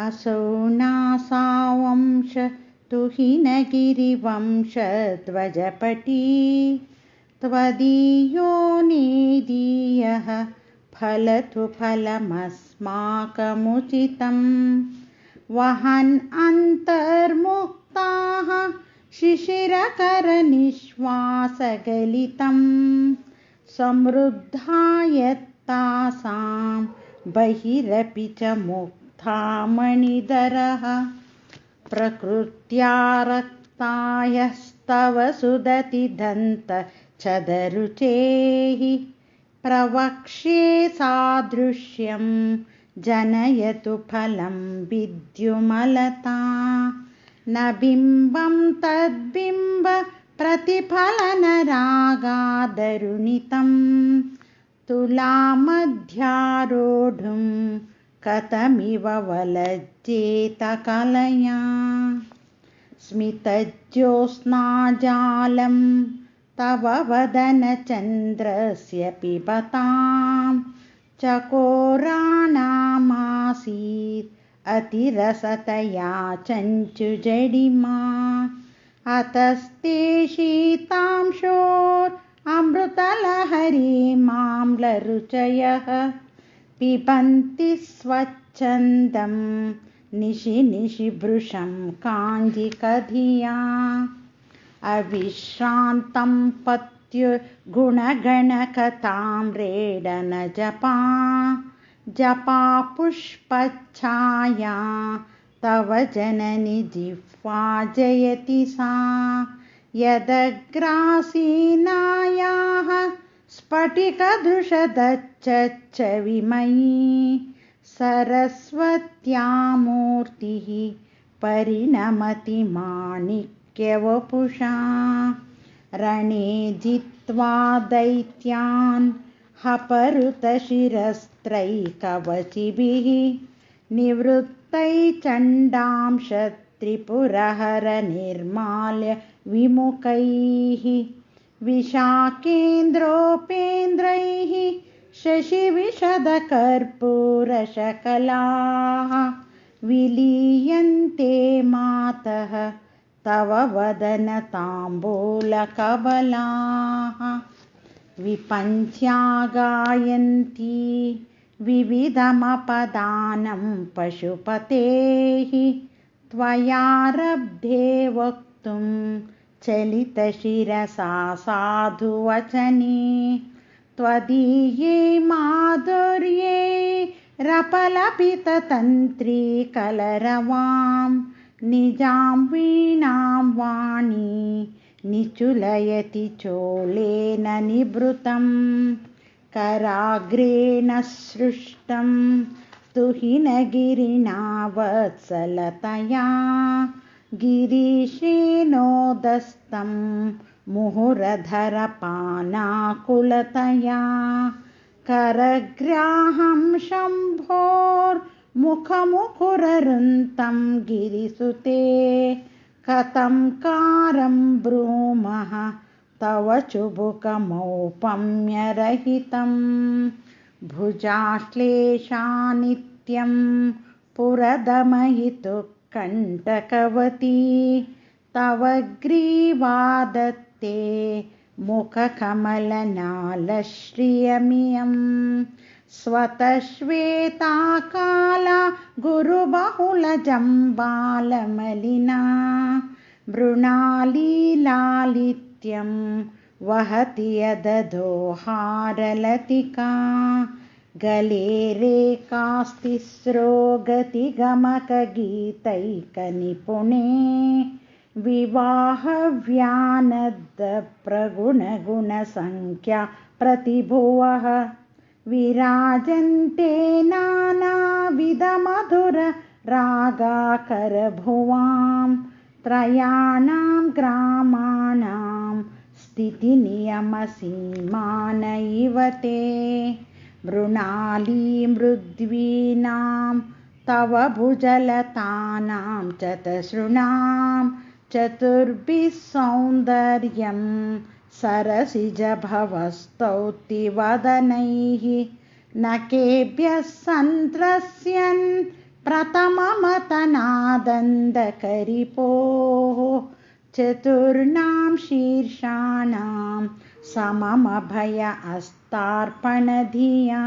असौ नासावंश तुहिनगिरिवंशध्वजपटी त्वदीयो नेदीयः फलतु फलमस्माकमुचितं वहन् अन्तर्मुक्ताः शिशिरकरनिश्वासगलितं समृद्धायत्तासां बहिरपि च मुक्तामणिधरः प्रकृत्या रक्तायस्तव सुदति दन्तच्छदरुचेः प्रवक्ष्ये सादृश्यं जनयतु फलं विद्युमलता न बिम्बं तद्बिम्ब प्रतिफलनरागादरुणितं तुलामध्यारोढुं कथमिव वलज्जेत कलया स्मितज्योत्स्नाजालं तव वदनचन्द्रस्य पिबतां चकोरानामासीत् अतिरसतया चञ्चुजडिमा अतस्ते शीतांशोरमृतलहरीमाम्लरुचयः पिबन्ति स्वच्छन्दं निशि निशि भृशं काञ्जिकधिया अविश्रान्तं पत्युर्गुणगणकथां रेडन जपा पुष्पच्छाया तव जननि जिह्वा जयति सा यदग्रासीनायाः स्फटिकदृशदच्चविमयी सरस्वत्या मूर्तिः परिणमति माणिक्यवपुषा रणे जित्वा दैत्यान् हपरुतशिरस्त्रैकवचिभिः निवृत्तै चण्डांशत्रिपुरहर निर्माल्य विमुखैः विशाखेन्द्रोपेन्द्रैः शशिविशदकर्पूरशकलाः विलीयन्ते मातः तव वदनताम्बूलकबलाः विपन्थ्या गायन्ती विविधमपदानं पशुपतेः त्वयारब्धे वक्तुं चलितशिरसा साधुवचने त्वदीये माधुर्ये रपलपिततन्त्रीकलरवां निजां वीणां वाणी निचुलयति चोलेन निभृतं कराग्रेण सृष्टं तुहिनगिरिणा वत्सलतया गिरीशेनोदस्तं मुहुरधरपानाकुलतया करग्राहं शम्भोर्मुखमुकुररुन्तं गिरिसुते कथं कारं ब्रूमः तव चुबुकमौपम्यरहितं भुजाश्लेषा नित्यं पुरदमहितु कण्टकवती तव ग्रीवादत्ते मुखकमलनालश्रियमियं स्वतश्वेताकाला गुरुबहुलजम्बालमलिना मृणालीलालित्यं वहति यदधोहारलतिका गले रेकास्तिस्रो गतिगमकगीतैकनिपुणे विवाहव्यानद्धप्रगुणगुणसङ्ख्या प्रतिभुवः विराजन्ते नानाविधमधुररागाकरभुवां त्रयाणां ग्रामाणां स्थितिनियमसीमान इव ते मृणाली मृद्वीनां तव भुजलतानां चतसृणां चतुर्भिः सौन्दर्यं सरसिजभवस्तौतिवदनैः न केभ्यः सन्त्रस्यन् प्रथममतनादन्दकरिपोः चतुर्णां शीर्षाणां सममभय अस्तार्पणधिया।